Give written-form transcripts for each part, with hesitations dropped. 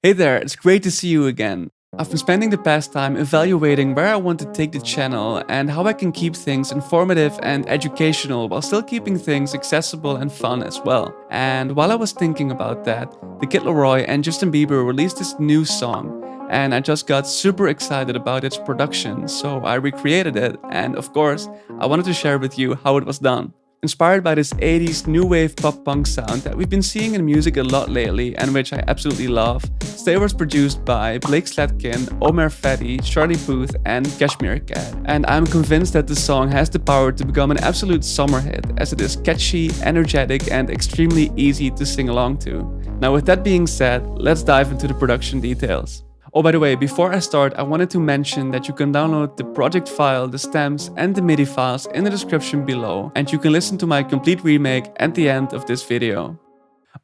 Hey there, it's great to see you again. I've been spending the past time evaluating where I want to take the channel and how I can keep things informative and educational while still keeping things accessible and fun as well. And while I was thinking about that, The Kid Laroi and Justin Bieber released this new song, and I just got super excited about its production, so I recreated it, and of course, I wanted to share with you how it was done. Inspired by this 80s new wave pop punk sound that we've been seeing in music a lot lately and which I absolutely love, Stay was produced by Blake Slatkin, Omer Fetty, Charlie Puth, and Kashmir Cat. And I'm convinced that the song has the power to become an absolute summer hit, as it is catchy, energetic, and extremely easy to sing along to. Now with that being said, let's dive into the production details. Oh, by the way, before I start, I wanted to mention that you can download the project file, the stems, and the MIDI files in the description below, and you can listen to my complete remake at the end of this video.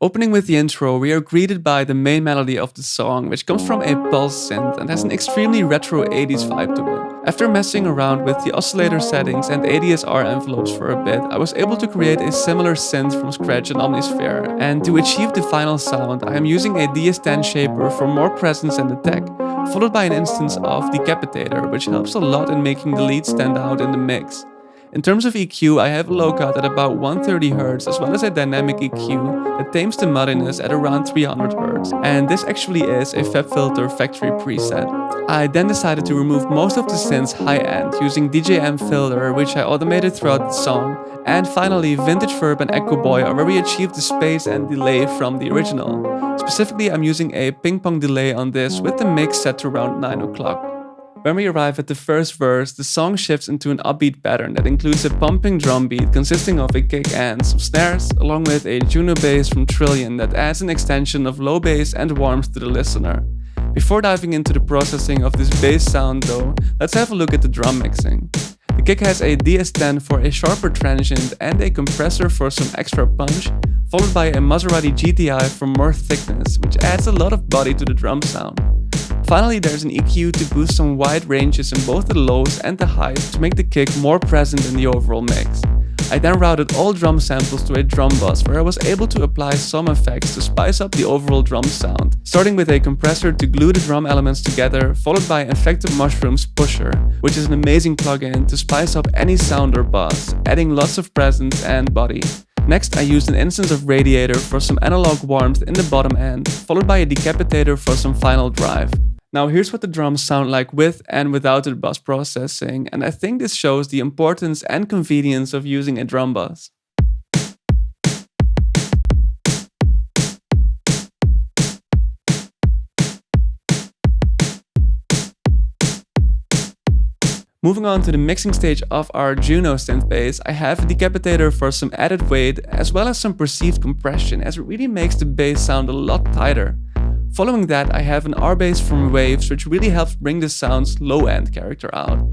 Opening with the intro, we are greeted by the main melody of the song, which comes from a pulse synth and has an extremely retro 80s vibe to it. After messing around with the oscillator settings and ADSR envelopes for a bit, I was able to create a similar synth from scratch in Omnisphere. And to achieve the final sound, I am using a DS10 shaper for more presence in the tech, followed by an instance of Decapitator, which helps a lot in making the lead stand out in the mix. In terms of EQ, I have a low cut at about 130Hz as well as a dynamic EQ that tames the muddiness at around 300Hz, and this actually is a FabFilter factory preset. I then decided to remove most of the synth's high end using DJM Filter, which I automated throughout the song, and finally Vintage Verb and Echo Boy are where we achieved the space and delay from the original. Specifically, I'm using a ping pong delay on this with the mix set to around 9 o'clock. When we arrive at the first verse, the song shifts into an upbeat pattern that includes a pumping drum beat consisting of a kick and some snares, along with a Juno bass from Trillion that adds an extension of low bass and warmth to the listener. Before diving into the processing of this bass sound though, let's have a look at the drum mixing. The kick has a DS10 for a sharper transient and a compressor for some extra punch, followed by a Maserati GTI for more thickness, which adds a lot of body to the drum sound. Finally, there's an EQ to boost some wide ranges in both the lows and the highs to make the kick more present in the overall mix. I then routed all drum samples to a drum bus where I was able to apply some effects to spice up the overall drum sound, starting with a compressor to glue the drum elements together, followed by Infected Mushrooms Pusher, which is an amazing plugin to spice up any sound or buzz, adding lots of presence and body. Next, I used an instance of Radiator for some analog warmth in the bottom end, followed by a Decapitator for some final drive. Now here's what the drums sound like with and without the bus processing, and I think this shows the importance and convenience of using a drum bus. Moving on to the mixing stage of our Juno synth bass, I have a Decapitator for some added weight as well as some perceived compression, as it really makes the bass sound a lot tighter. Following that, I have an R-bass from Waves, which really helps bring the sound's low-end character out.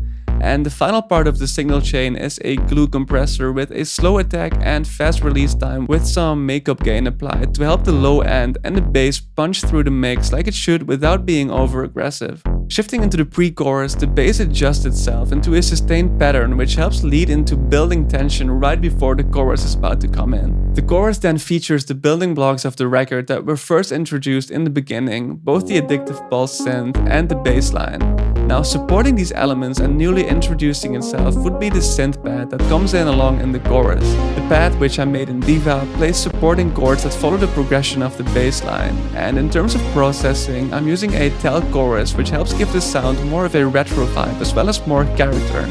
And the final part of the signal chain is a glue compressor with a slow attack and fast release time with some makeup gain applied to help the low end and the bass punch through the mix like it should without being over aggressive. Shifting into the pre-chorus, the bass adjusts itself into a sustained pattern which helps lead into building tension right before the chorus is about to come in. The chorus then features the building blocks of the record that were first introduced in the beginning, both the addictive pulse synth and the bass line. Now supporting these elements and newly introducing itself would be the synth pad that comes in along in the chorus. The pad, which I made in Diva, plays supporting chords that follow the progression of the bass line. And in terms of processing, I'm using a Tel chorus, which helps give the sound more of a retro vibe as well as more character.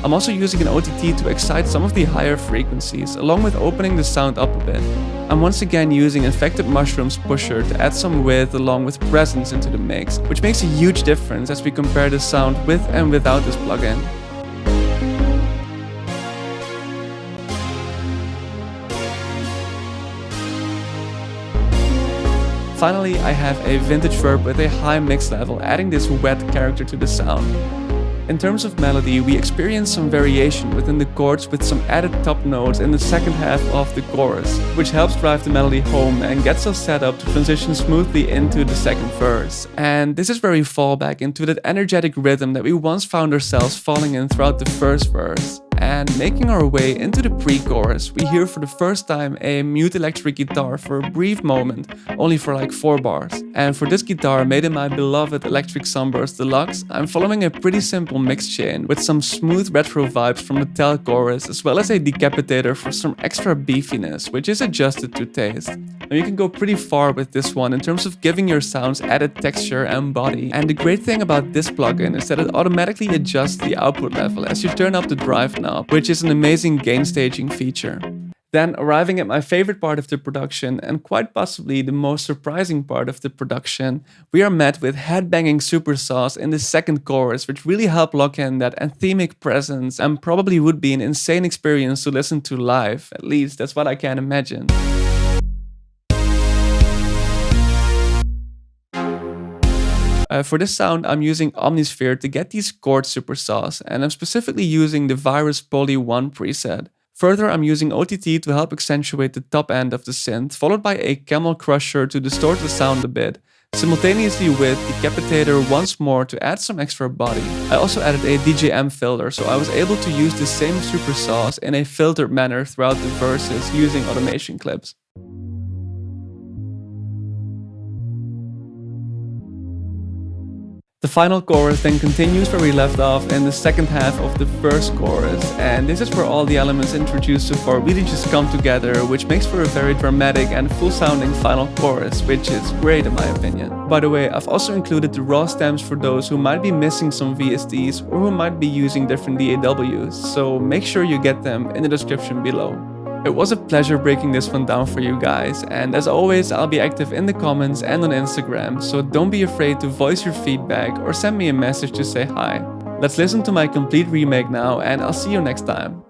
I'm also using an OTT to excite some of the higher frequencies, along with opening the sound up a bit. I'm once again using Infected Mushrooms Pusher to add some width along with presence into the mix, which makes a huge difference as we compare the sound with and without this plugin. Finally, I have a Vintage Verb with a high mix level, adding this wet character to the sound. In terms of melody, we experience some variation within the chords with some added top notes in the second half of the chorus, which helps drive the melody home and gets us set up to transition smoothly into the second verse. And this is where we fall back into that energetic rhythm that we once found ourselves falling in throughout the first verse. And making our way into the pre-chorus, we hear for the first time a mute electric guitar for a brief moment, only for like 4 bars. And for this guitar made in my beloved Electric Sunburst Deluxe, I'm following a pretty simple mix chain with some smooth retro vibes from the tail chorus, as well as a decapitator for some extra beefiness, which is adjusted to taste. Now you can go pretty far with this one in terms of giving your sounds added texture and body. And the great thing about this plugin is that it automatically adjusts the output level as you turn up the drive knob, which is an amazing gain staging feature. Then, arriving at my favorite part of the production, and quite possibly the most surprising part of the production, we are met with headbanging supersaws in the second chorus, which really help lock in that anthemic presence and probably would be an insane experience to listen to live. At least that's what I can imagine. For this sound, I'm using Omnisphere to get these chord supersaws, and I'm specifically using the Virus Poly 1 preset. Further, I'm using OTT to help accentuate the top end of the synth, followed by a Camel Crusher to distort the sound a bit, simultaneously with Decapitator once more to add some extra body. I also added a DJM filter, so I was able to use the same supersaws in a filtered manner throughout the verses using automation clips. The final chorus then continues where we left off in the second half of the first chorus, and this is where all the elements introduced so far really just come together, which makes for a very dramatic and full-sounding final chorus, which is great in my opinion. By the way, I've also included the raw stems for those who might be missing some VSTs or who might be using different DAWs, so make sure you get them in the description below. It was a pleasure breaking this one down for you guys, and as always I'll be active in the comments and on Instagram, so don't be afraid to voice your feedback or send me a message to say hi. Let's listen to my complete remake now, and I'll see you next time.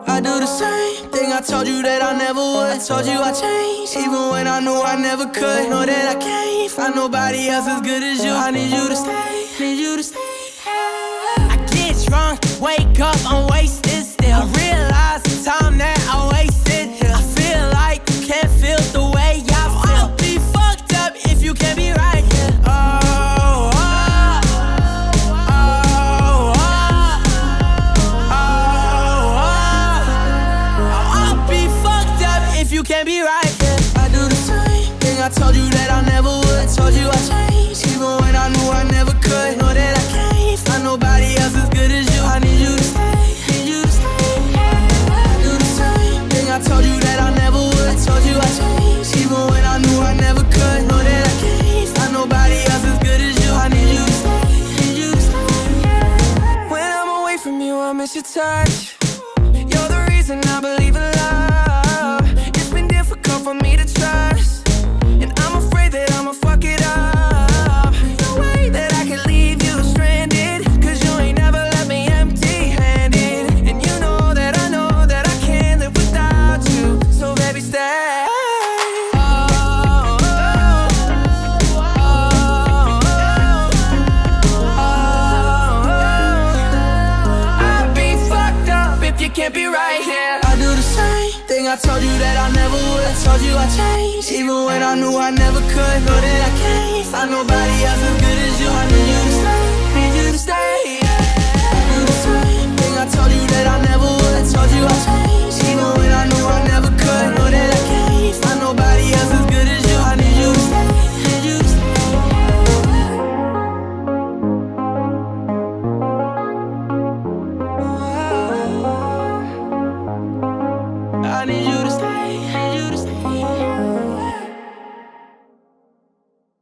I do the same thing I told you that I never would. I told you I changed, even when I knew I never could. Know that I can't find nobody else as good as you. I need you to stay, need you to stay. I get drunk, wake up, I'm wasted still. I realize the time that I wasted here. I feel like you can't feel the way I feel. I'll be fucked up if you can't be right here. You can't be right, yeah. I do the same thing I told you that I never would. I told you I changed, even when I knew I never could. Know that I can't find nobody else as good as you. I need you to stay, need you to stay. I do the same thing I told you that I never would. I told you I changed, even when I knew I never could. Know that I can't find nobody else as good as you. I need you to stay, need you to stay. When I'm away from you, I miss your touch. You're the reason I believe in love. For me to trust, and I'm afraid that I'ma fuck it up. No way that I can leave you stranded, cause you ain't never left me empty-handed. And you know that I can't live without you. So baby, stay. I'd be fucked up if you can't be right here. I do the same thing I told you that I never would. I told you I changed, even when I knew I never could. Know that I can't find nobody else as good as you. I need you to stay, need you to stay, yeah. I do the same thing I told you that I never would. I told you I changed, even when I knew I never could. Know that I can't find nobody else as good as you. I need you to stay, need you to stay. I need you to